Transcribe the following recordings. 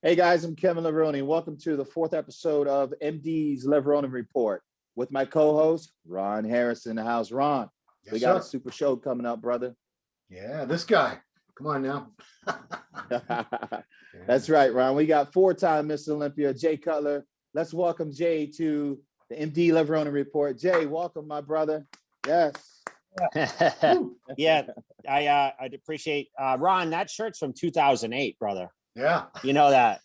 Hey guys, I'm Kevin Levrone. Welcome to the fourth episode of MD's Levrone Report with my co-host, Ron Harris in the house. Ron, Yes, we got sir. a super show coming up, brother. Yeah, this guy. Come on now. That's right, Ron. We got four-time Miss Olympia Jay Cutler. Let's welcome Jay to the MD Levrone Report. Jay, welcome, my brother. Yes. Yeah, I'd appreciate Ron. That shirt's from 2008, brother. Yeah, You know that.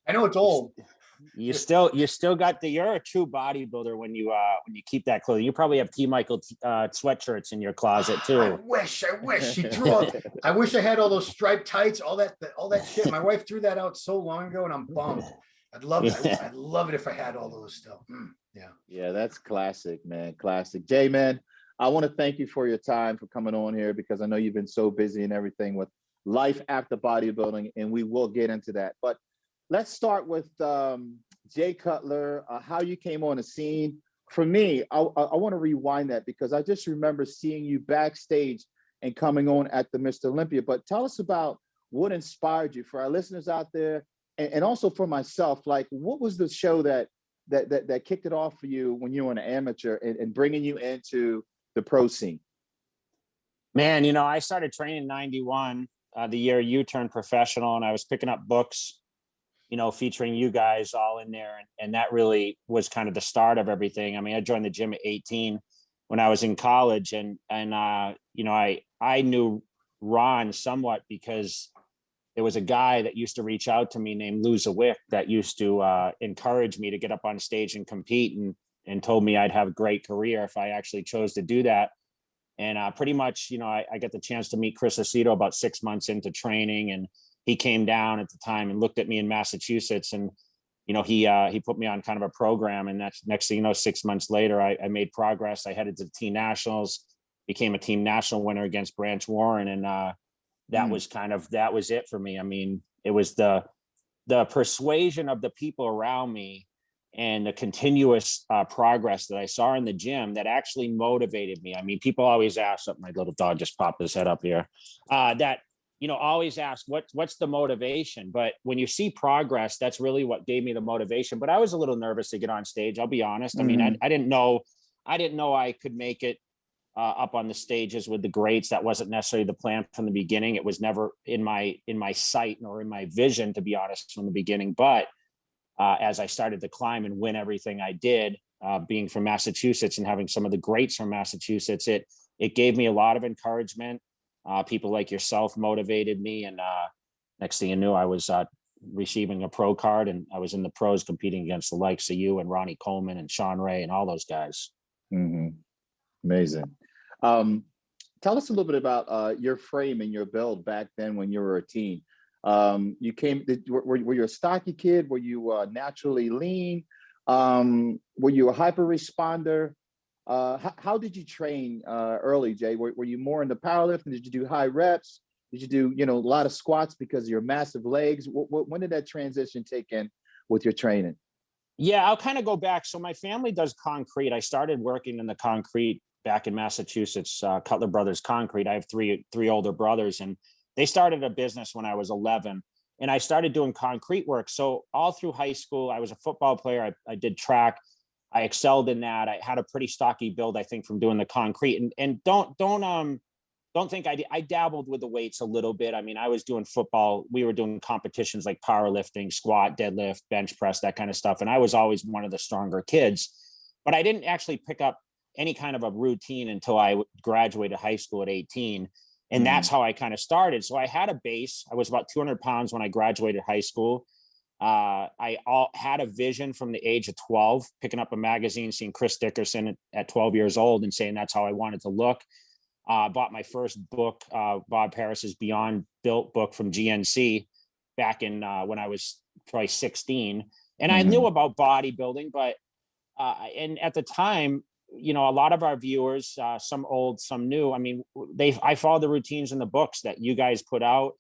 I know it's old. You still got you're a true bodybuilder when you keep that clothing. You probably have T. Michael sweatshirts in your closet too. I wish she threw out. I wish I had all those striped tights, all that shit. My wife threw that out so long ago, and I'm bummed. I'd love it. I'd love it if I had all those still. Yeah. Yeah, that's classic, man. Classic. Jay, man, I want to thank you for your time for coming on here because I know you've been so busy and everything with life after bodybuilding, and we will get into that. But let's start with Jay Cutler, how you came on the scene. For me, I want to rewind that because I just remember seeing you backstage and coming on at the Mr. Olympia. But tell us about what inspired you for our listeners out there, and also for myself. Like, what was the show that kicked it off for you when you were an amateur and bringing you into the pro scene? Man, I started training in 91, the year you turned professional, and I was picking up books, featuring you guys all in there. And that really was kind of the start of everything. I mean, I joined the gym at 18 when I was in college, and I knew Ron somewhat because there was a guy that used to reach out to me named Lou Zawick that used to encourage me to get up on stage and compete and told me I'd have a great career if I actually chose to do that. And pretty much, I got the chance to meet Chris Aceto about 6 months into training, and he came down at the time and looked at me in Massachusetts, and he put me on kind of a program. And that's next thing you know, 6 months later, I made progress. I headed to the team nationals, became a team national winner against Branch Warren, and that was it for me. I mean, it was the persuasion of the people around me and the continuous progress that I saw in the gym that actually motivated me. I mean, people always ask, my little dog just popped his head up here, always ask what's the motivation. But when you see progress, that's really what gave me the motivation. But I was a little nervous to get on stage, I'll be honest. I mean, I didn't know I could make it up on the stages with the greats. That wasn't necessarily the plan from the beginning. It was never in my sight nor in my vision, to be honest, from the beginning. But as I started to climb and win everything I did, being from Massachusetts and having some of the greats from Massachusetts, it gave me a lot of encouragement. People like yourself motivated me. And next thing you knew, I was receiving a pro card, and I was in the pros competing against the likes of you and Ronnie Coleman and Sean Ray and all those guys. Mm-hmm. Amazing. Tell us a little bit about your frame and your build back then when you were a teen. You came, were you a stocky kid? Were you naturally lean? Were you a hyper responder? How did you train early, Jay? Were you more into powerlifting? Did you do high reps? Did you do, a lot of squats because of your massive legs? When did that transition take in with your training? Yeah, I'll kind of go back. So my family does concrete. I started working in the concrete back in Massachusetts, Cutler Brothers Concrete. I have three older brothers, and they started a business when I was 11, and I started doing concrete work. So all through high school, I was a football player. I did track. I excelled in that. I had a pretty stocky build, I think, from doing the concrete. And don't think I dabbled with the weights a little bit. I mean, I was doing football. We were doing competitions like powerlifting, squat, deadlift, bench press, that kind of stuff. And I was always one of the stronger kids, but I didn't actually pick up any kind of a routine until I graduated high school at 18. And that's how I kind of started. So I had a base. I was about 200 pounds when I graduated high school. I had a vision from the age of 12, picking up a magazine, seeing Chris Dickerson at 12 years old and saying that's how I wanted to look. Bought my first book, Bob Harris's Beyond Built book from GNC back in when I was probably 16. And I knew about bodybuilding, but and at the time, a lot of our viewers, some old, some new, I mean, I followed the routines in the books that you guys put out.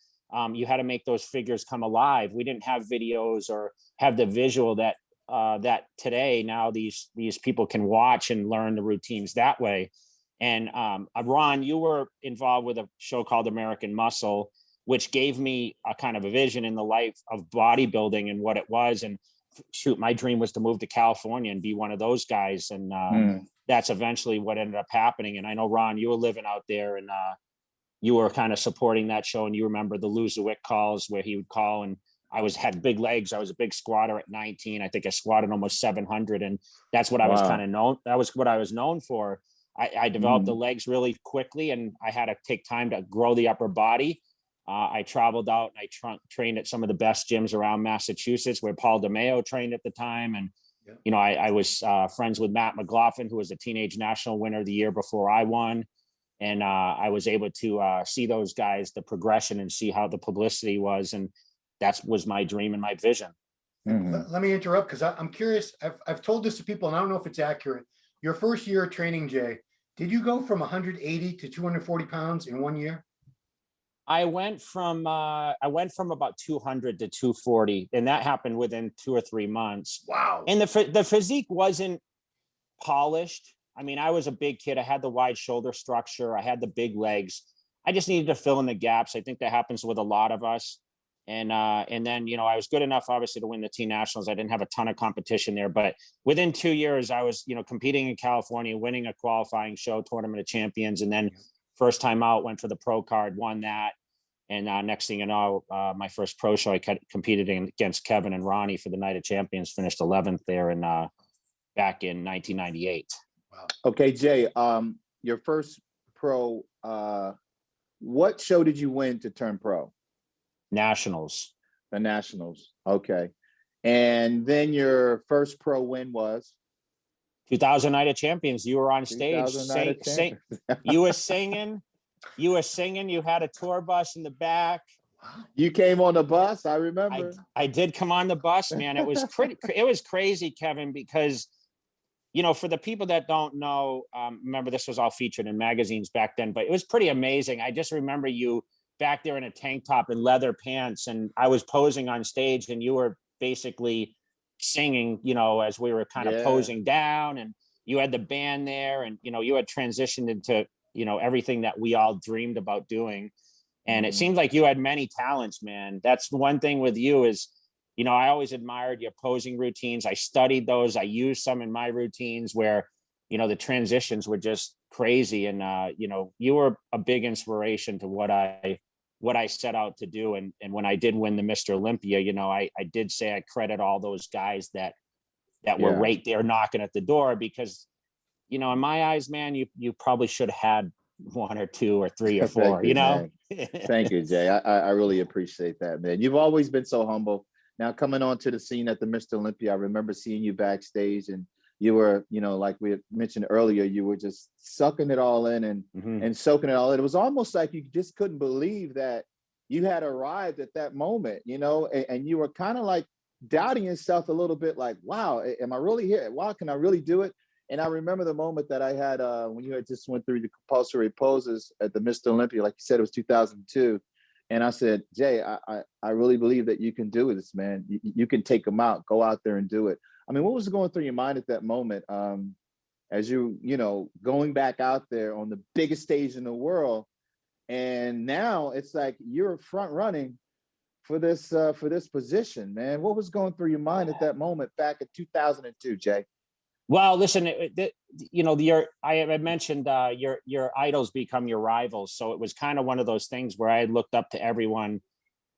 You had to make those figures come alive. We didn't have videos or have the visual that today now these people can watch and learn the routines that way. And Ron, you were involved with a show called American Muscle, which gave me a kind of a vision in the life of bodybuilding and what it was. And shoot, my dream was to move to California and be one of those guys. And that's eventually what ended up happening. And I know, Ron, you were living out there, and you were kind of supporting that show. And you remember the Loser calls where he would call, and had big legs. I was a big squatter at 19. I think I squatted almost 700. And that's what I was kind of known. That was what I was known for. I developed the legs really quickly, and I had to take time to grow the upper body. I traveled out and I trained at some of the best gyms around Massachusetts, where Paul DeMeo trained at the time. And, you know, I was friends with Matt McLaughlin, who was a teenage national winner the year before I won. And I was able to see those guys, the progression, and see how the publicity was. And that was my dream and my vision. Let me interrupt, because I'm curious. I've told this to people, and I don't know if it's accurate. Your first year of training, Jay, did you go from 180 to 240 pounds in 1 year? I went from about 200 to 240, and that happened within 2 or 3 months. Wow. And the physique wasn't polished. I mean, I was a big kid. I had the wide shoulder structure. I had the big legs. I just needed to fill in the gaps. I think that happens with a lot of us. And then, you know, I was good enough, obviously, to win the teen nationals. I didn't have a ton of competition there, but within 2 years, I was, you know, competing in California, winning a qualifying show, Tournament of Champions. And then first time out, went for the pro card, won that. And next thing you know, my first pro show, I competed against Kevin and Ronnie for the Night of Champions, finished 11th there back in 1998. Wow. Okay, Jay, your first pro, what show did you win to turn pro? Nationals. The Nationals. Okay. And then your first pro win was? 2000 Night of Champions. You were on stage. You were singing. You were singing. You had a tour bus in the back. You came on the bus. I remember. I did come on the bus, man. It was it was crazy, Kevin, because, you know, for the people that don't know, remember, this was all featured in magazines back then, but it was pretty amazing. I just remember you back there in a tank top and leather pants, and I was posing on stage, and you were basically singing, you know, as we were kind of posing down, and you had the band there, and, you know, you had transitioned into, you know, everything that we all dreamed about doing. And it seemed like you had many talents, man. That's one thing with you is, you know, I always admired your posing routines. I studied those. I used some in my routines where, you know, the transitions were just crazy. And, you know, you were a big inspiration to what I set out to do. And when I did win the Mr. Olympia, you know, I did say I credit all those guys that were right there knocking at the door, because, you know, in my eyes, man, you probably should have had 1 or 2 or 3 or 4, you know? Thank you, Jay. I really appreciate that, man. You've always been so humble. Now, coming onto the scene at the Mr. Olympia, I remember seeing you backstage, and you were, you know, like we had mentioned earlier, you were just sucking it all in and soaking it all in. It was almost like you just couldn't believe that you had arrived at that moment, you know, and you were kind of like doubting yourself a little bit, like, wow, am I really here? Wow, can I really do it? And I remember the moment that I had when you had just went through the compulsory poses at the Mr. Olympia, like you said, it was 2002. And I said, Jay, I really believe that you can do this, man. You can take them out, go out there and do it. I mean, what was going through your mind at that moment as you know, going back out there on the biggest stage in the world? And now it's like you're front running for this position, man. What was going through your mind at that moment back in 2002, Jay? Well, listen, you know, I had mentioned your idols become your rivals. So it was kind of one of those things where I looked up to everyone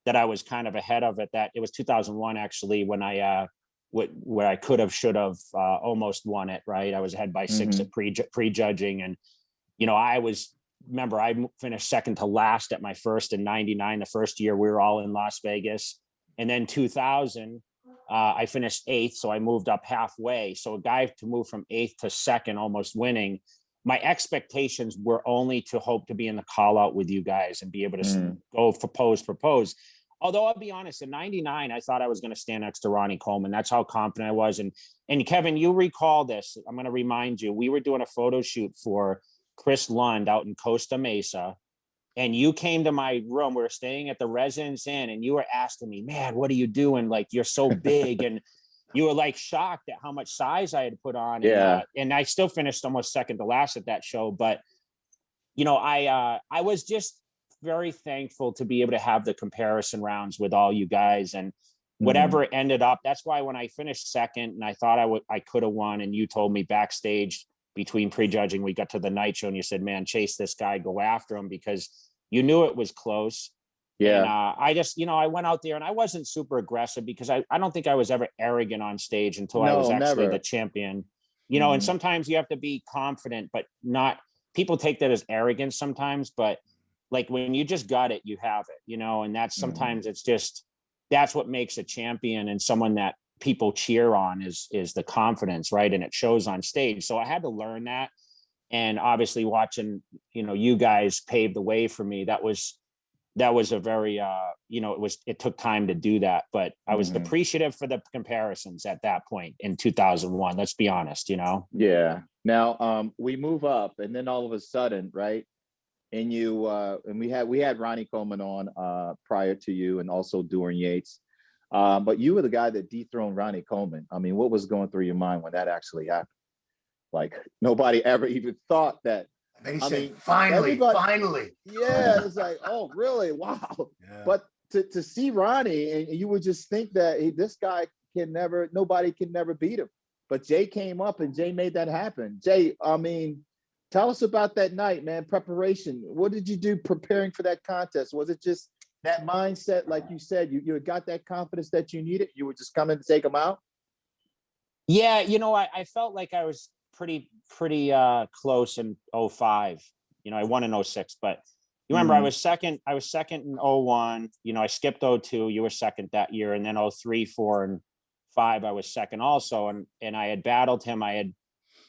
that I was kind of ahead of at that. It was 2001, actually, when where I could have, should have almost won it, right? I was ahead by 6 at prejudging. And, you know, I finished second to last at my first in 99, the first year we were all in Las Vegas. And then 2000, I finished 8th, so I moved up halfway. So a guy to move from 8th to 2nd, almost winning, my expectations were only to hope to be in the call out with you guys and be able to go for pose. Although I'll be honest, in 99, I thought I was going to stand next to Ronnie Coleman. That's how confident I was. And Kevin, you recall this. I'm going to remind you, we were doing a photo shoot for Chris Lund out in Costa Mesa. And you came to my room. We were staying at the Residence Inn, and you were asking me, man, what are you doing? Like, you're so big. And you were like shocked at how much size I had put on. Yeah. And I still finished almost second to last at that show. But, you know, I was just very thankful to be able to have the comparison rounds with all you guys, and Mm-hmm. whatever ended up. That's why when I finished second and I thought I could have won, and you told me backstage between prejudging, we got to the night show, and you said, man, chase this guy, go after him, because you knew it was close. Yeah. And I just, I went out there and I wasn't super aggressive, because I don't think I was ever arrogant on stage until I was No, actually never. the champion. And sometimes you have to be confident, but not, people take that as arrogance sometimes, but like when you just got it, you have it, and that's sometimes it's just, that's what makes a champion and someone that people cheer on is the confidence, right? And it shows on stage. So I had to learn that. And obviously watching, you guys pave the way for me. That was a very, it took time to do that, but I was appreciative for the comparisons at that point in 2001. Let's be honest, Yeah. Now, we move up, and then all of a sudden, right? And you, and we had Ronnie Coleman on prior to you, and also Duran Yates. But you were the guy that dethroned Ronnie Coleman. I mean, what was going through your mind when that actually happened? Like, nobody ever even thought that. And he said, finally. Yeah, it's like, oh, really? Wow. Yeah. But to see Ronnie, and you would just think that this guy nobody can never beat him. But Jay came up and Jay made that happen. Jay, I mean, tell us about that night, man. Preparation. What did you do preparing for that contest? Was it just that mindset, like you said, you got that confidence that you needed? You were just coming to take them out? Yeah, I felt like I was pretty close in 05. I won in 06, but you remember I was second in 01. I skipped 02. You were second that year, and then 03, 4, and 5 I was second also, and I had battled him. I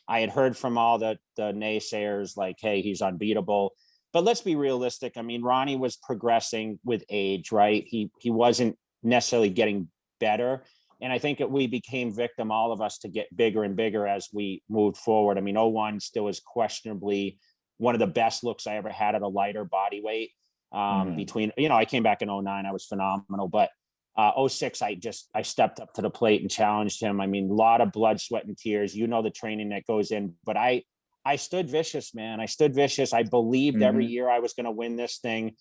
had heard from all the naysayers like, hey, he's unbeatable. But let's be realistic. I mean, Ronnie was progressing with age, right? He wasn't necessarily getting better. And I think we became victim, all of us, to get bigger and bigger as we moved forward. I mean, 01 still is questionably one of the best looks I ever had at a lighter body weight. Between, I came back in 09, I was phenomenal. But 06, I stepped up to the plate and challenged him. I mean, a lot of blood, sweat, and tears. The training that goes in. But I stood vicious, man. I stood vicious. I believed every year I was going to win this thing.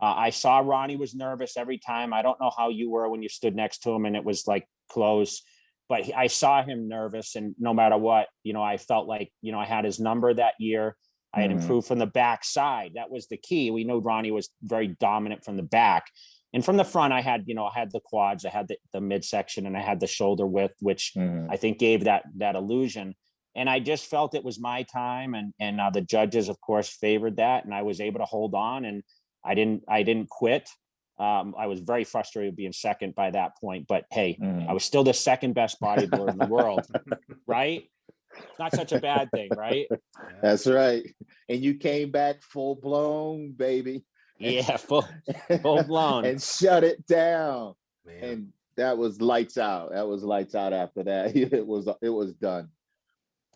I saw Ronnie was nervous every time. I don't know how you were when you stood next to him and it was like close, but I saw him nervous, and no matter what, I felt like, I had his number that year. I had improved from the back side. That was the key. We know Ronnie was very dominant from the back, and from the front, I had the quads, I had the midsection, and I had the shoulder width, which I think gave that illusion. And I just felt it was my time, and the judges, of course, favored that, and I was able to hold on, and I didn't quit. I was very frustrated being second by that point, but hey, I was still the second best bodybuilder in the world, right? It's not such a bad thing, right? That's right. And you came back full blown, baby. Yeah, full blown. And shut it down. Man. And that was lights out. That was lights out after that. It was done.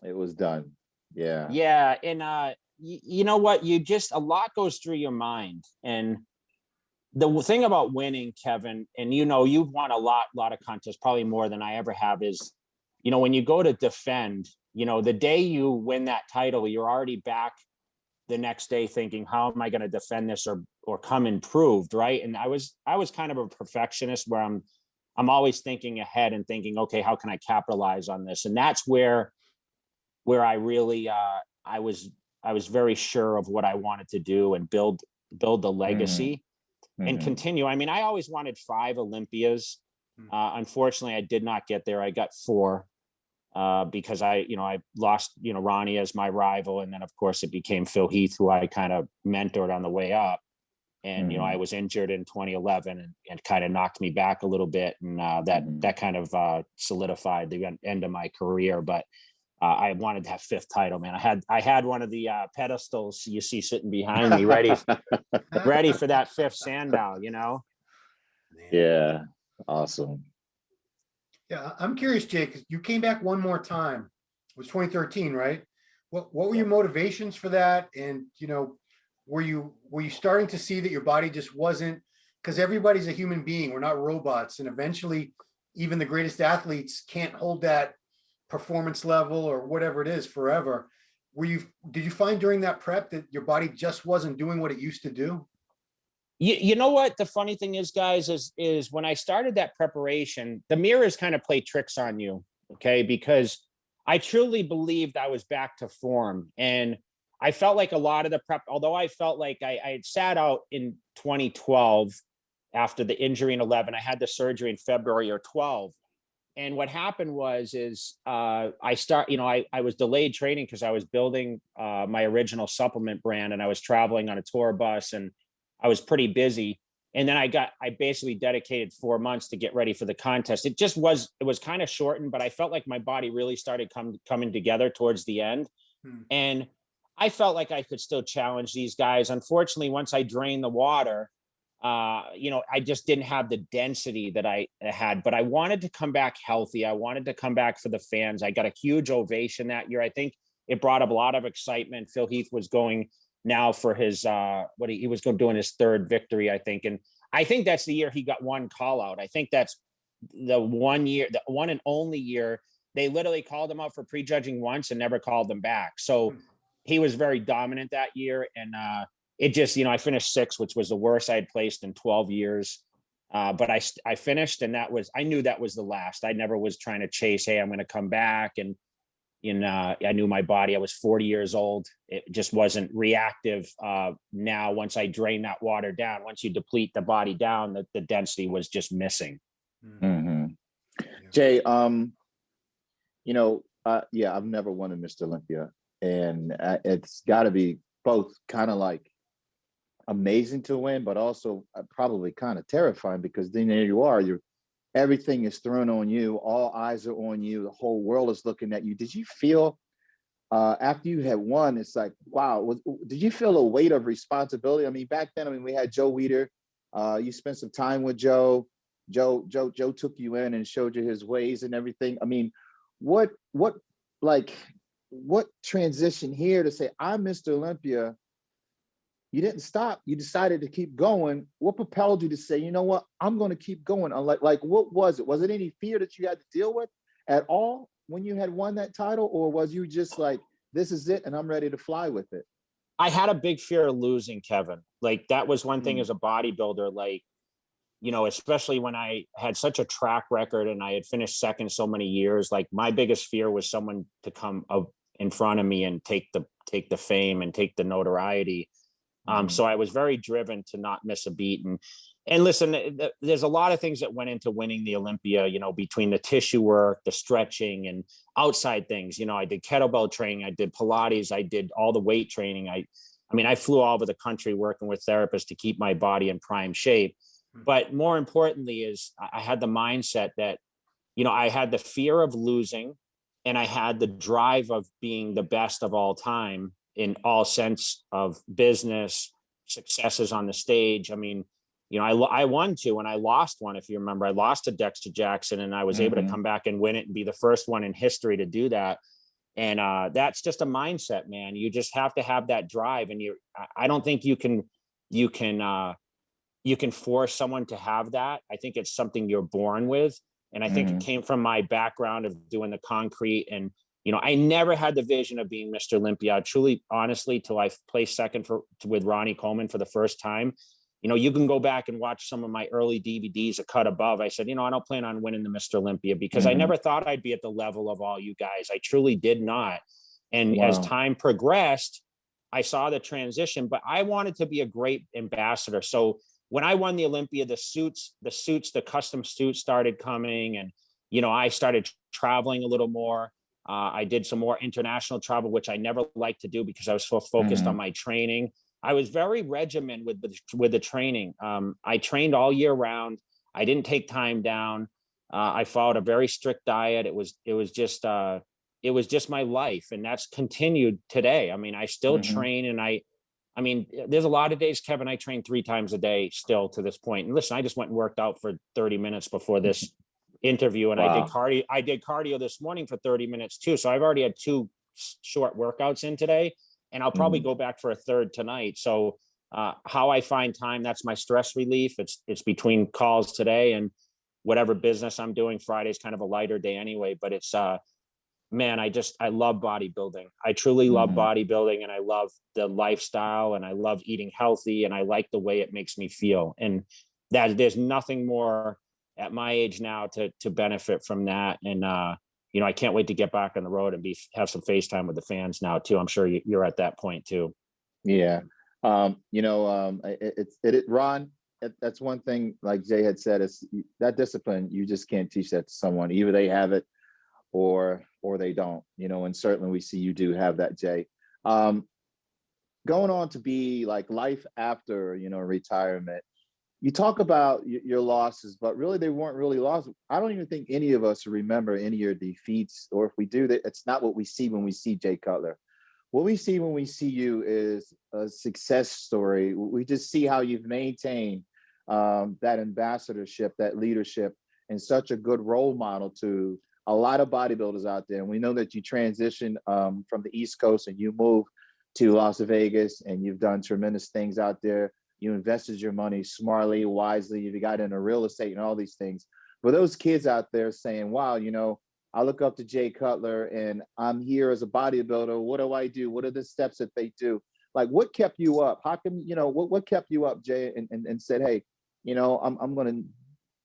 It was done. Yeah. Yeah. And you know what? A lot goes through your mind. And the thing about winning, Kevin, and you've won a lot of contests, probably more than I ever have, is, when you go to defend, the day you win that title, you're already back the next day thinking, how am I going to defend this or come improved, right? And I was kind of a perfectionist where I'm always thinking ahead and thinking, okay, how can I capitalize on this? And that's where I really I was very sure of what I wanted to do and build the legacy and continue. I mean, I always wanted 5 Olympias. Unfortunately, I did not get there. I got 4 because I lost, Ronnie as my rival. And then of course it became Phil Heath, who I kind of mentored on the way up. And, I was injured in 2011 and kind of knocked me back a little bit. And that kind of solidified the end of my career. But I wanted to have 5th title, man. I had one of the pedestals you see sitting behind me, ready for that 5th Sandow, Yeah. Awesome. Yeah. I'm curious, Jake, 'cause you came back one more time. It was 2013, right? What were your motivations for that? And, were you starting to see that your body just wasn't, because everybody's a human being. We're not robots. And eventually even the greatest athletes can't hold that performance level or whatever it is forever. Did you find during that prep that your body just wasn't doing what it used to do? You know what the funny thing is, guys, is when I started that preparation, the mirrors kind of play tricks on you, okay? Because I truly believed I was back to form, and I felt like a lot of the prep, although I felt like I had sat out in 2012 after the injury in 11, I had the surgery in February or 12. And what happened is I was delayed training because I was building my original supplement brand, and I was traveling on a tour bus, and I was pretty busy. And then I basically dedicated 4 months to get ready for the contest. It was kind of shortened, but I felt like my body really started coming together towards the end. And I felt like I could still challenge these guys. Unfortunately, once I drained the water, I just didn't have the density that I had, but I wanted to come back healthy. I wanted to come back for the fans. I got a huge ovation that year. I think it brought up a lot of excitement. Phil Heath was going now for his, he was going doing his third victory, I think. And I think that's the year he got one call out. I think that's the one and only year they literally called him out for prejudging once and never called him back. So he was very dominant that year. And, it just, I finished sixth, which was the worst I had placed in 12 years. But I finished, and I knew that was the last. I never was trying to chase, hey, I'm going to come back. And, I knew my body. I was 40 years old. It just wasn't reactive. Now, once I drain that water down, once you deplete the body down, the density was just missing. Mm-hmm. Jay, yeah, I've never won a Mr. Olympia, and it's got to be both kind of like amazing to win, but also probably kind of terrifying, because then there you are, everything is thrown on you, all eyes are on you, the whole world is looking at you. Did you feel after you had won, it's like, wow, did you feel a weight of responsibility? I mean, back then, we had Joe Weider. You spent some time with Joe. Joe took you in and showed you his ways and everything. I mean, what transition here to say, I'm Mr. Olympia? You didn't stop. You decided to keep going. What propelled you to say, you know what, I'm going to keep going? Like, what was it? Was it any fear that you had to deal with at all when you had won that title? Or was you just like, this is it and I'm ready to fly with it? I had a big fear of losing, Kevin. Like, that was one thing as a bodybuilder, like, especially when I had such a track record and I had finished second so many years, like my biggest fear was someone to come up in front of me and take the fame and take the notoriety. So I was very driven to not miss a beat. And listen, there's a lot of things that went into winning the Olympia, between the tissue work, the stretching, and outside things. I did kettlebell training, I did Pilates, I did all the weight training. I flew all over the country working with therapists to keep my body in prime shape. But more importantly is I had the mindset that, I had the fear of losing, and I had the drive of being the best of all time in all sense of business, successes on the stage. I won two and I lost one. If you remember, I lost to Dexter Jackson, and I was able to come back and win it and be the first one in history to do that. And that's just a mindset, man. You just have to have that drive. And I don't think you can force someone to have that. I think it's something you're born with. And I think it came from my background of doing the concrete. And I never had the vision of being Mr. Olympia, truly, honestly, till I placed second with Ronnie Coleman for the first time. You can go back and watch some of my early DVDs, A Cut Above. I said, I don't plan on winning the Mr. Olympia, because I never thought I'd be at the level of all you guys. I truly did not. And as time progressed, I saw the transition, but I wanted to be a great ambassador. So when I won the Olympia, the custom suits started coming, and, I started traveling a little more. I did some more international travel, which I never liked to do because I was so focused on my training. I was very regimented with the training. I trained all year round. I didn't take time down. I followed a very strict diet. It was just my life, and that's continued today. I still train, and there's a lot of days, Kevin, I train 3 times a day still to this point. And listen, I just went and worked out for 30 minutes before this interview, and I did cardio this morning for 30 minutes too. So I've already had 2 short workouts in today, and I'll probably go back for a third tonight. So how I find time, that's my stress relief. It's between calls today and whatever business I'm doing. Friday's kind of a lighter day anyway, but it's man, I love bodybuilding. I truly love bodybuilding, and I love the lifestyle, and I love eating healthy, and I like the way it makes me feel. And that there's nothing more at my age now to benefit from that. And, you know, I can't wait to get back on the road and have some FaceTime with the fans now too. I'm sure you're at that point too. Yeah. You know, Ron, that's one thing, like Jay had said, is that discipline, you just can't teach that to someone. Either they have it or they don't, you know, and certainly we see you do have that, Jay. Going on to be like life after, you know, retirement, you talk about your losses, but really they weren't really losses. I don't even think any of us remember any of your defeats, or if we do, that it's not what we see when we see Jay Cutler. What we see when we see you is a success story. We just see how you've maintained that ambassadorship, that leadership, and such a good role model to a lot of bodybuilders out there. And we know that you transitioned from the East Coast and you moved to Las Vegas, and you've done tremendous things out there. You invested your money smartly, wisely. You got into real estate and all these things. For those kids out there saying, wow, you know, I look up to Jay Cutler and I'm here as a bodybuilder. What do I do? What are the steps that they do? Like, what kept you up? How come, you know, what kept you up, Jay, and said, hey, you know, I'm going to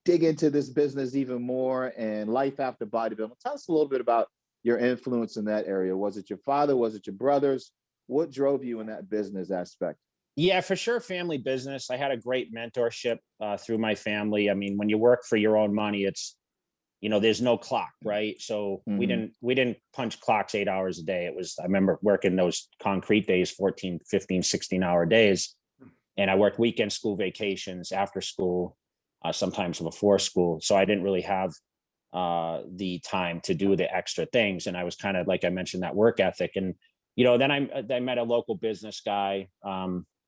dig into this business even more and life after bodybuilding. Tell us a little bit about your influence in that area. Was it your father? Was it your brothers? What drove you in that business aspect? Yeah, for sure. Family business. I had a great mentorship through my family. I mean, when you work for your own money, it's, you know, there's no clock, right? So we didn't punch clocks 8 hours a day. It was, I remember working those concrete days, 14, 15, 16-hour days. And I worked weekend school, vacations, after school, sometimes before school. So I didn't really have the time to do the extra things. And I was kind of, like I mentioned, that work ethic. And, you know, then I met a local business guy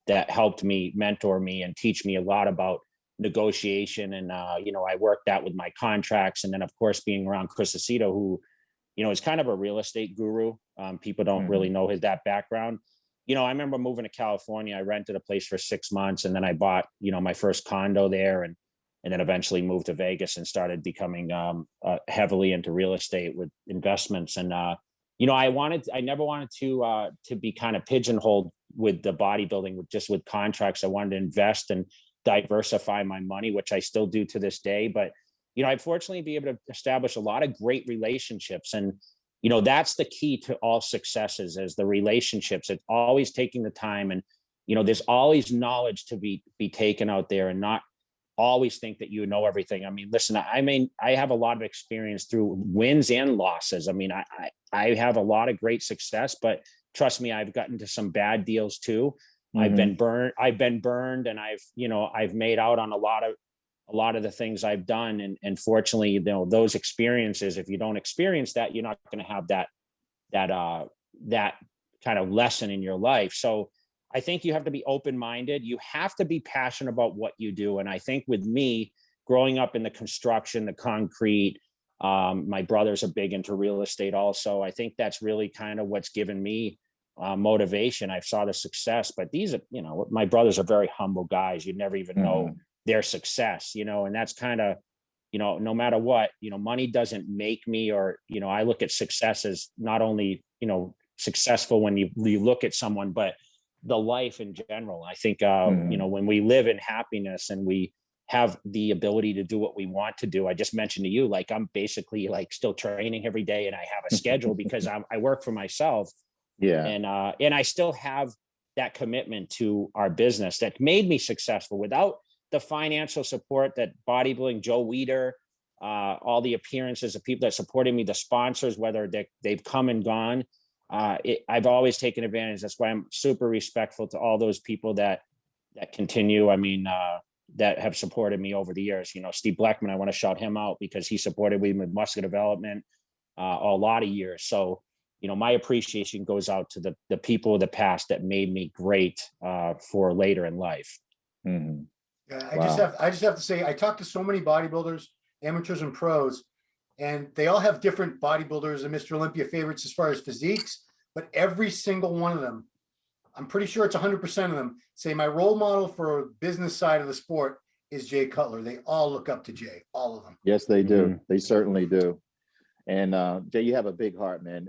that helped me, mentor me, and teach me a lot about negotiation. And, you know, I worked out with my contracts. And then, of course, being around Chris Aceto, who, you know, is kind of a real estate guru. People don't really know that background. You know, I remember moving to California. I rented a place for 6 months, and then I bought, you know, my first condo there, and then eventually moved to Vegas and started becoming heavily into real estate with investments. And, you know, I never wanted to be kind of pigeonholed with the bodybuilding, with contracts. I wanted to invest and diversify my money, which I still do to this day. But, you know, I'd fortunately be able to establish a lot of great relationships. And, you know, that's the key to all successes, is the relationships. It's always taking the time. And, you know, there's always knowledge to be taken out there, and not always think that you know everything. I mean, listen, I have a lot of experience through wins and losses. I mean, I have a lot of great success, but trust me, I've gotten to some bad deals too. I've been burned, and I've made out on a lot of the things I've done. And fortunately, you know, those experiences, if you don't experience that, you're not going to have that kind of lesson in your life. So I think you have to be open-minded. You have to be passionate about what you do. And I think with me, growing up in the construction, the concrete, my brothers are big into real estate also. I think that's really kind of what's given me motivation. I saw the success, but these are, you know, my brothers are very humble guys. You never even know their success, you know, and that's kind of, you know, no matter what, you know, money doesn't make me, or, you know, I look at success as not only, you know, successful when you look at someone, but the life in general. I think, you know, when we live in happiness and we have the ability to do what we want to do. I just mentioned to you, like, I'm basically like still training every day, and I have a schedule because I work for myself. Yeah. And I still have that commitment to our business that made me successful. Without the financial support that bodybuilding, Joe Weider, all the appearances of people that supported me, the sponsors, whether they've come and gone, I've always taken advantage. That's why I'm super respectful to all those people that continue. I mean, that have supported me over the years. You know, Steve Blackman, I want to shout him out because he supported me with muscular development a lot of years. So, you know, my appreciation goes out to the people of the past that made me great for later in life. Yeah, I just have to say, I talked to so many bodybuilders, amateurs and pros, and they all have different bodybuilders and Mr. Olympia favorites as far as physiques, but every single one of them, I'm pretty sure it's 100% of them, say my role model for business side of the sport is Jay Cutler. They all look up to Jay, all of them. Yes, they do. They certainly do. And Jay, you have a big heart, man.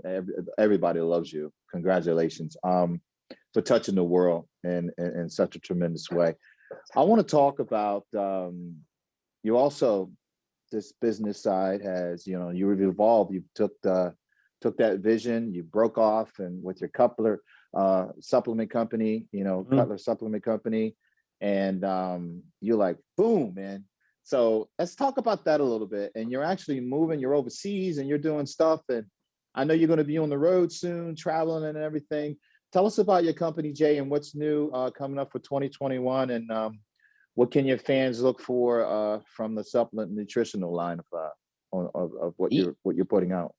Everybody loves you. Congratulations for touching the world in such a tremendous way. I want to talk about you also, this business side has, you know, you've evolved. You took that vision, you broke off and with your Cutler supplement company, you know, Cutler supplement company, and you're like, boom, man. So let's talk about that a little bit. And you're actually moving, you're overseas and you're doing stuff. And I know you're going to be on the road soon, traveling and everything. Tell us about your company, Jay, and what's new coming up for 2021, and what can your fans look for from the supplement nutritional line of what you're putting out?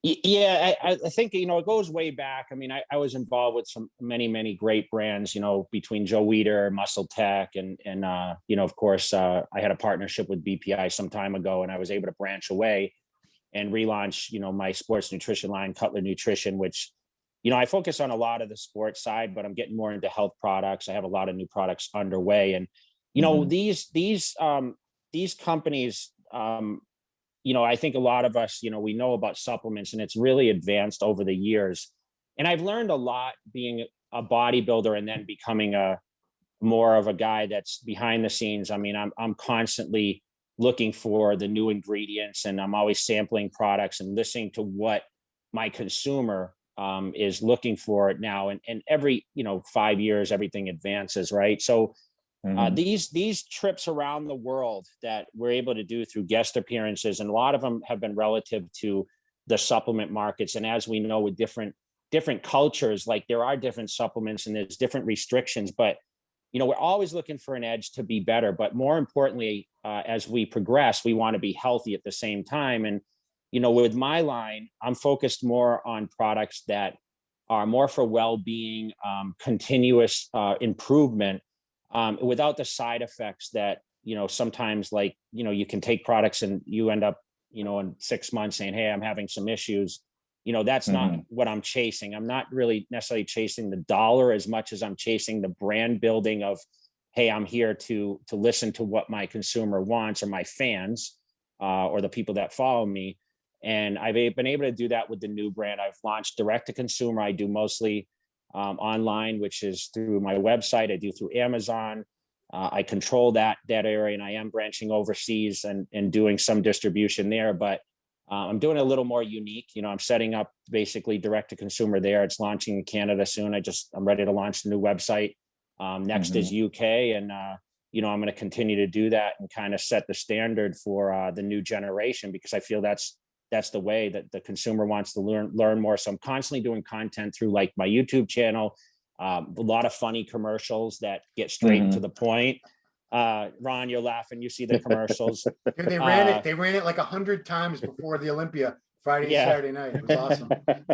Yeah, I think, you know, it goes way back. I mean, I was involved with many great brands, you know, between Joe Weider, Muscle Tech, and you know, of course, I had a partnership with BPI some time ago, and I was able to branch away and relaunch, you know, my sports nutrition line, Cutler Nutrition, which, you know, I focus on a lot of the sports side, but I'm getting more into health products. I have a lot of new products underway, and you know, these companies, you know, I think a lot of us, you know, we know about supplements, and it's really advanced over the years. And I've learned a lot being a bodybuilder and then becoming more of a guy that's behind the scenes. I mean, I'm constantly looking for the new ingredients, and I'm always sampling products and listening to what my consumer is looking for now. And every, you know, 5 years, everything advances, right? So these trips around the world that we're able to do through guest appearances, and a lot of them have been relative to the supplement markets. And as we know, with different cultures, like there are different supplements and there's different restrictions, but you know, we're always looking for an edge to be better. But more importantly, as we progress, we want to be healthy at the same time. And you know, with my line, I'm focused more on products that are more for well-being, continuous improvement, without the side effects that, you know, sometimes, like, you know, you can take products and you end up, you know, in 6 months saying, hey, I'm having some issues. You know, that's not what I'm chasing. I'm not really necessarily chasing the dollar as much as I'm chasing the brand building of, hey, I'm here to listen to what my consumer wants, or my fans, or the people that follow me. And I've been able to do that with the new brand. I've launched direct to consumer. I do mostly online, which is through my website. I do through Amazon. I control that area, and I am branching overseas and doing some distribution there. But I'm doing a little more unique. You know, I'm setting up basically direct to consumer there. It's launching in Canada soon. I'm ready to launch the new website. Next is UK, and you know, I'm going to continue to do that and kind of set the standard for the new generation, because I feel that's the way that the consumer wants to learn more. So I'm constantly doing content through like my YouTube channel, a lot of funny commercials that get straight to the point. Ron, you're laughing. You see the commercials. They ran it like 100 times before the Olympia Friday and Saturday night. It was awesome.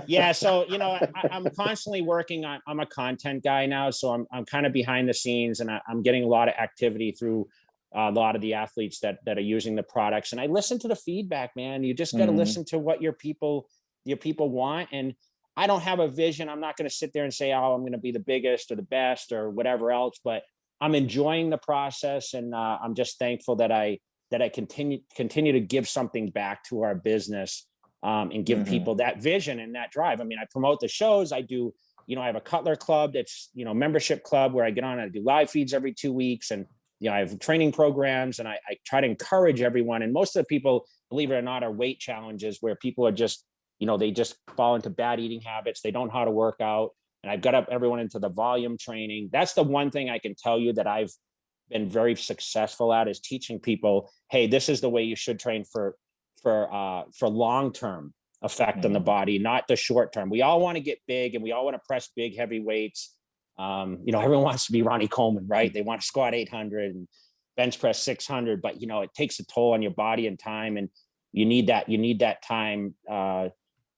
Yeah. So, you know, I'm constantly working on, I'm a content guy now. So I'm kind of behind the scenes, and I'm getting a lot of activity through a lot of the athletes that are using the products. And I listen to the feedback, man. You just got to listen to what your people want. And I don't have a vision. I'm not going to sit there and say, oh, I'm going to be the biggest or the best or whatever else, but I'm enjoying the process. And I'm just thankful that I continue to give something back to our business, and give people that vision and that drive. I mean, I promote the shows. I do, you know, I have a Cutler Club that's, you know, membership club where I get on, I do live feeds every 2 weeks. And you know, I have training programs, and I try to encourage everyone. And most of the people, believe it or not, are weight challenges where people are just, you know, they just fall into bad eating habits. They don't know how to work out. And I've got up everyone into the volume training. That's the one thing I can tell you that I've been very successful at, is teaching people, hey, this is the way you should train for long-term effect on the body, not the short term. We all want to get big, and we all want to press big, heavy weights. You know, everyone wants to be Ronnie Coleman, right? They want to squat 800 and bench press 600, but you know, it takes a toll on your body and time, and you need that time to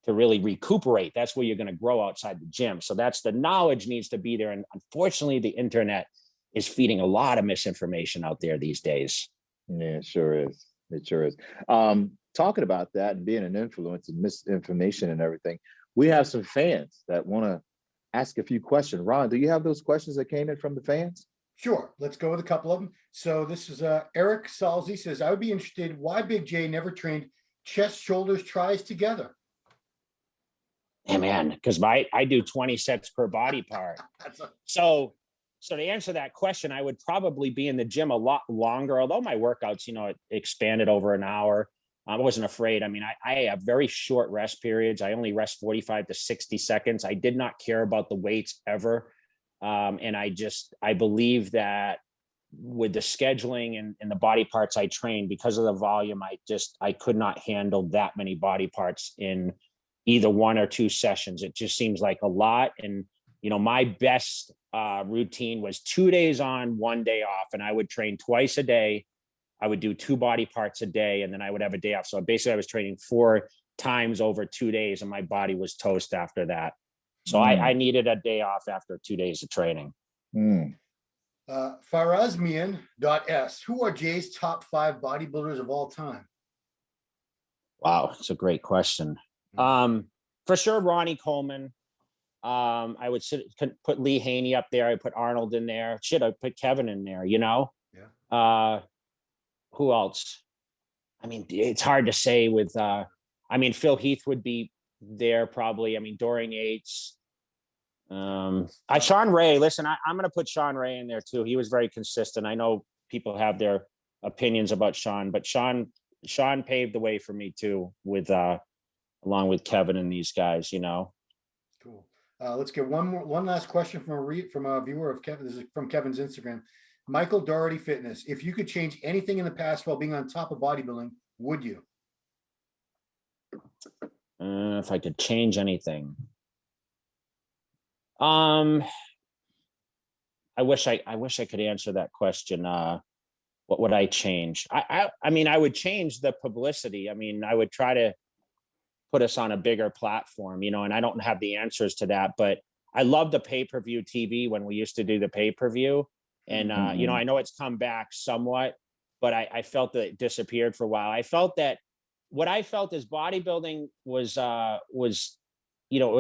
really recuperate. That's where you're going to grow outside the gym. So that's, the knowledge needs to be there. And unfortunately, the internet is feeding a lot of misinformation out there these days. Yeah, it sure is. It sure is. Talking about that and being an influence and misinformation and everything, we have some fans that want to ask a few questions. Ron, do you have those questions that came in from the fans? Sure. Let's go with a couple of them. So this is Eric Salzi says, I would be interested why Big J never trained chest, shoulders, tries together? Yeah, man, because I do 20 sets per body part. So to answer that question, I would probably be in the gym a lot longer, although my workouts, it expanded over an hour. I wasn't afraid. I mean, I have very short rest periods. I only rest 45 to 60 seconds. I did not care about the weights ever. And I believe that with the scheduling and the body parts I trained, because of the volume, I could not handle that many body parts in either 1 or 2 sessions. It just seems like a lot. And, my best routine was 2 days on, 1 day off. And I would train twice a day. I would do 2 body parts a day, and then I would have a day off. So basically I was training 4 times over 2 days, and my body was toast after that. So I needed a day off after 2 days of training. Farazmian.s. Who are Jay's top 5 bodybuilders of all time? Wow, it's a great question. For sure, Ronnie Coleman. I would put Lee Haney up there. I put Arnold in there. I put Kevin in there. Yeah. Who else? I mean, it's hard to say with. Phil Heath would be there probably. I mean, Dorian Yates. Sean Ray. Listen, I'm going to put Sean Ray in there too. He was very consistent. I know people have their opinions about Sean, but Sean paved the way for me too, with along with Kevin and these guys. Cool. Let's get one last question from a viewer of Kevin. This is from Kevin's Instagram. Michael Doherty Fitness. If you could change anything in the past while being on top of bodybuilding, would you? If I could change anything. I wish I could answer that question. What would I change? I would change the publicity. I would try to put us on a bigger platform, and I don't have the answers to that, but I love the pay-per-view TV when we used to do the pay-per-view. And, I know it's come back somewhat, but I felt that it disappeared for a while. I felt that what I felt is bodybuilding was, it was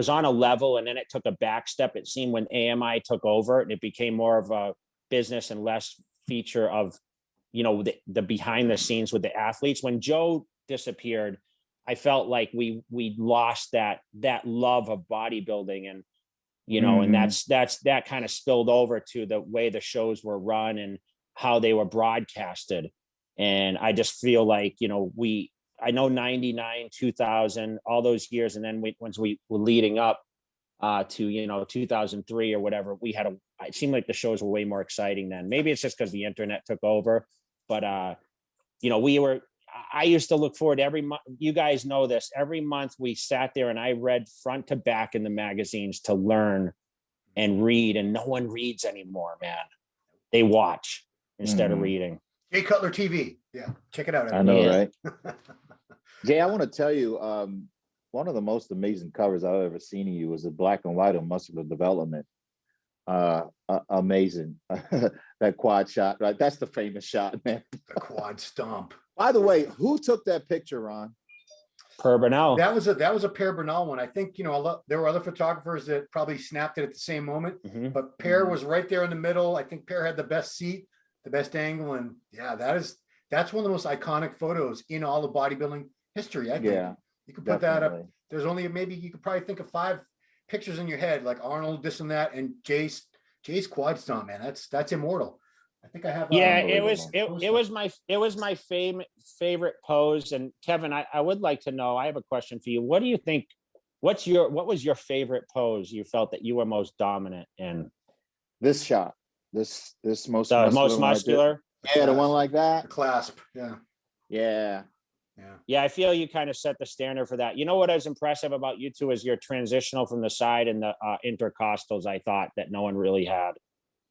on a level, and then it took a back step. It seemed when AMI took over and it became more of a business and less feature of, the behind the scenes with the athletes. When Joe disappeared, I felt like we lost that love of bodybuilding, and and that kind of spilled over to the way the shows were run and how they were broadcasted. And I just feel like, I know 99, 2000, all those years. And then once we were leading up to, 2003 or whatever, it seemed like the shows were way more exciting then. Maybe it's just because the internet took over, but I used to look forward every month. You guys know this. Every month we sat there and I read front to back in the magazines to learn and read. And no one reads anymore, man. They watch instead of reading. Jay Cutler TV. Yeah, check it out. I know, right? Jay, I want to tell you, one of the most amazing covers I've ever seen of you was the black and white on Muscular Development. Amazing. That quad shot, right? That's the famous shot, man. The quad stomp. By the way, who took that picture, Ron? Per Bernal. That was a Per Bernal one. I think, there were other photographers that probably snapped it at the same moment, but Per was right there in the middle. I think Per had the best seat, the best angle. And yeah, that's one of the most iconic photos in all of bodybuilding history. I think you could put that up. There's only, maybe you could probably think of 5 pictures in your head, like Arnold, this and that, and Jay's quad stomp, man. That's immortal. I think I have. It was my favorite pose. And Kevin, I would like to know, I have a question for you. What do you think, what was your favorite pose you felt that you were most dominant in? This shot, this most muscular. Yeah, the one like that. The clasp. Yeah. I feel you kind of set the standard for that. What is impressive about you two is your transitional from the side and the intercostals. I thought that no one really had.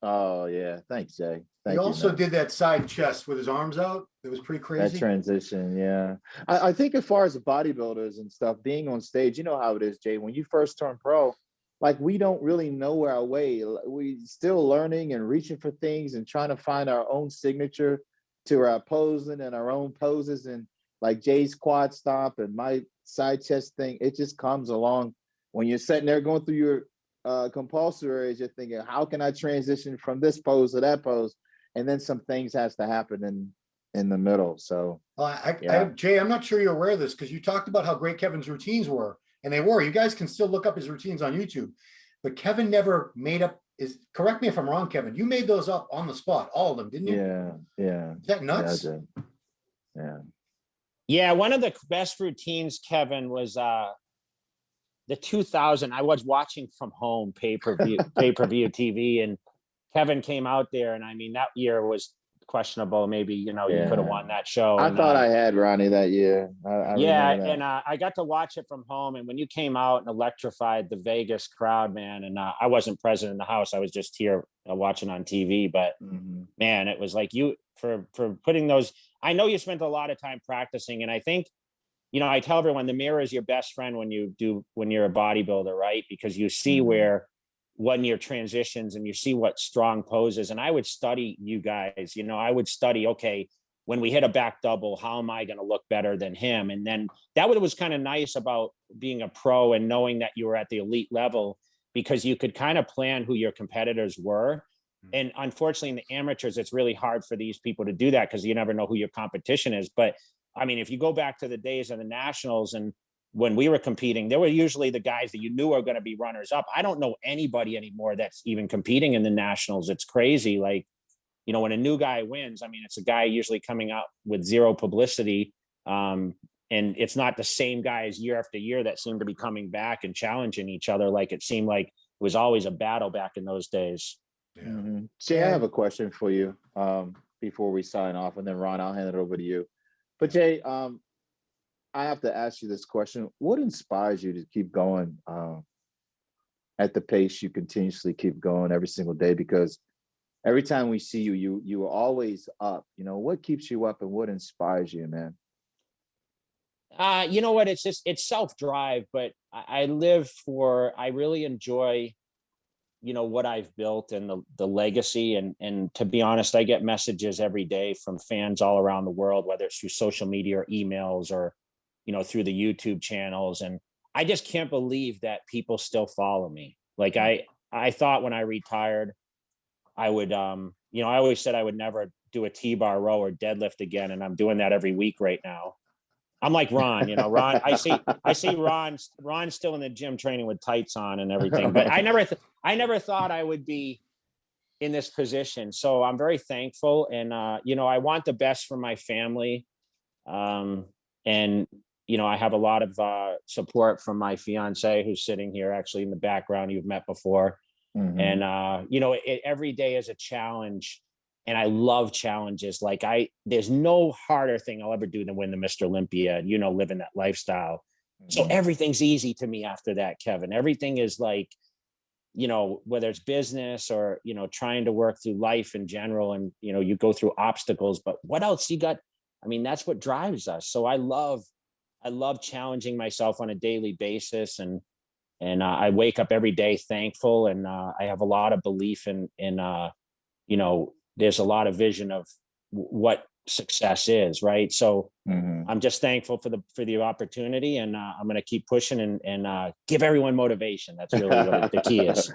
Oh yeah, thanks, Jay. He also did that side chest with his arms out. It was pretty crazy. That transition, yeah. I think as far as the bodybuilders and stuff, being on stage, you know how it is, Jay. When you first turn pro, like we don't really know our way. We still learning and reaching for things and trying to find our own signature to our posing and our own poses. And like Jay's quad stomp and my side chest thing, it just comes along when you're sitting there going through your compulsories. You're thinking, how can I transition from this pose to that pose? And then some things has to happen. And in the middle. So yeah. Jay, I'm not sure you're aware of this because you talked about how great Kevin's routines were, and they were. You guys can still look up his routines on YouTube, but Kevin never made up. Correct me if I'm wrong, Kevin. You made those up on the spot, all of them, didn't you? Yeah. Is that nuts? Yeah, I did. Yeah. Yeah, one of the best routines, Kevin, was the 2000. I was watching from home pay-per-view TV, and Kevin came out there, and I mean that year was questionable. Maybe you could have won that show. I thought I had Ronnie that year. I remember that. And I got to watch it from home, and when you came out and electrified the Vegas crowd, man, and I wasn't present in the house. I was just here watching on TV, but man, it was like you for putting those. I know you spent a lot of time practicing, and I think, I tell everyone the mirror is your best friend when you're a bodybuilder, right? Because you see where when your transitions and you see what strong poses. And I would study you guys, I would study, okay, when we hit a back double, how am I going to look better than him? And then that was kind of nice about being a pro and knowing that you were at the elite level, because you could kind of plan who your competitors were. And unfortunately, in the amateurs, it's really hard for these people to do that because you never know who your competition is. But I mean, if you go back to the days of the nationals and when we were competing, there were usually the guys that you knew are going to be runners up. I don't know anybody anymore that's even competing in the nationals. It's crazy. Like, when a new guy wins, I mean, it's a guy usually coming out with zero publicity. And it's not the same guys year after year that seem to be coming back and challenging each other. Like it seemed like it was always a battle back in those days. Yeah. Jay, I have a question for you before we sign off, and then Ron, I'll hand it over to you. But Jay, I have to ask you this question. What inspires you to keep going at the pace you continuously keep going every single day? Because every time we see you, you are always up. What keeps you up and what inspires you, man? You know what? It's self-drive, but I really enjoy what I've built and the legacy. And to be honest, I get messages every day from fans all around the world, whether it's through social media or emails or, through the YouTube channels. And I just can't believe that people still follow me. Like I thought when I retired, I would, I always said I would never do a T-bar row or deadlift again. And I'm doing that every week right now. I'm like Ron, Ron, I see Ron's still in the gym training with tights on and everything, but I never thought I would be in this position. So I'm very thankful. And, I want the best for my family. And, I have a lot of support from my fiance who's sitting here actually in the background you've met before. And, every day is a challenge. And I love challenges. Like there's no harder thing I'll ever do than win the Mr. Olympia and, living that lifestyle. So everything's easy to me after that, Kevin. Everything is like, whether it's business or, trying to work through life in general and, you go through obstacles, but what else you got? I mean, that's what drives us. So I love challenging myself on a daily basis. And I wake up every day thankful. And I have a lot of belief in there's a lot of vision of what success is, right? So I'm just thankful for the opportunity, and I'm going to keep pushing and give everyone motivation. That's really what the key is.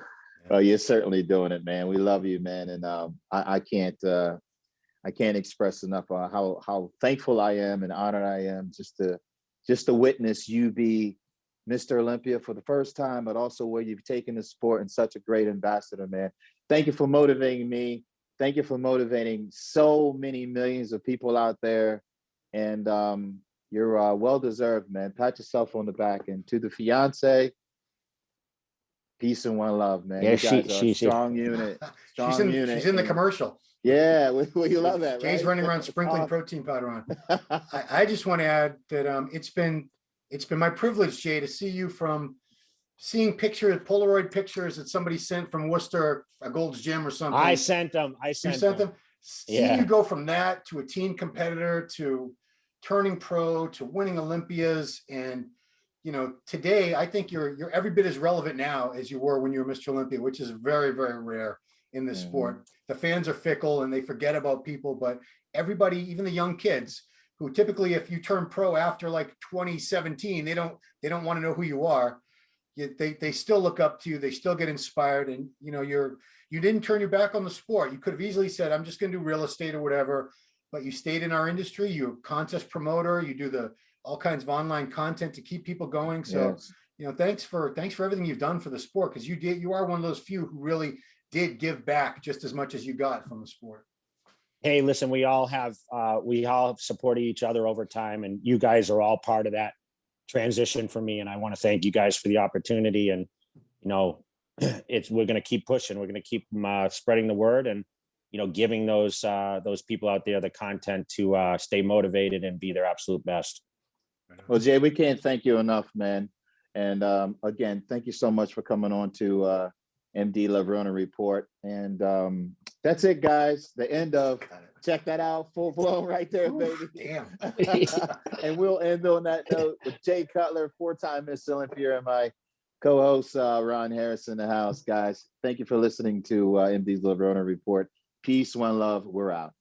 Well, you're certainly doing it, man. We love you, man, and I can't express enough how thankful I am and honored I am just to witness you be Mr. Olympia for the first time, but also where you've taken the sport and such a great ambassador, man. Thank you for motivating me. Thank you for motivating so many millions of people out there. And you're well-deserved, man. Pat yourself on the back. And to the fiance, peace and one love, man. Yeah, you guys are a strong unit. Strong unit. She's in the commercial. Yeah, you love that, Jay's right? running around sprinkling protein powder on. I just want to add that it's been my privilege, Jay, to see you from seeing Polaroid pictures that somebody sent from Worcester, a Gold's Gym or something. I sent them. You sent them. Seeing you go from that to a teen competitor to turning pro to winning Olympias, and today I think you're every bit as relevant now as you were when you were Mr. Olympia, which is very, very rare in this sport. The fans are fickle and they forget about people, but everybody, even the young kids, who typically, if you turn pro after like 2017, they don't want to know who you are. They still look up to you. They still get inspired. And, you didn't turn your back on the sport. You could have easily said, I'm just going to do real estate or whatever. but you stayed in our industry. You're a contest promoter. You do all kinds of online content to keep people going. So, Yes. thanks for everything you've done for the sport, because you are one of those few who really did give back just as much as you got from the sport. Hey, listen, we all have supported each other over time, and you guys are all part of that transition for me. And I want to thank you guys for the opportunity. And, we're going to keep pushing. We're going to keep spreading the word and, giving those people out there the content to stay motivated and be their absolute best. Well, Jay, we can't thank you enough, man. And again, thank you so much for coming on to MD Levrone Report. And that's it, guys. The end of, check that out, full blown right there, baby. Damn. And we'll end on that note with Jay Cutler, 4-time Miss Olympia, and my co-host Ron Harris in the house, guys. Thank you for listening to MD's Levrone Report. Peace, one love. We're out.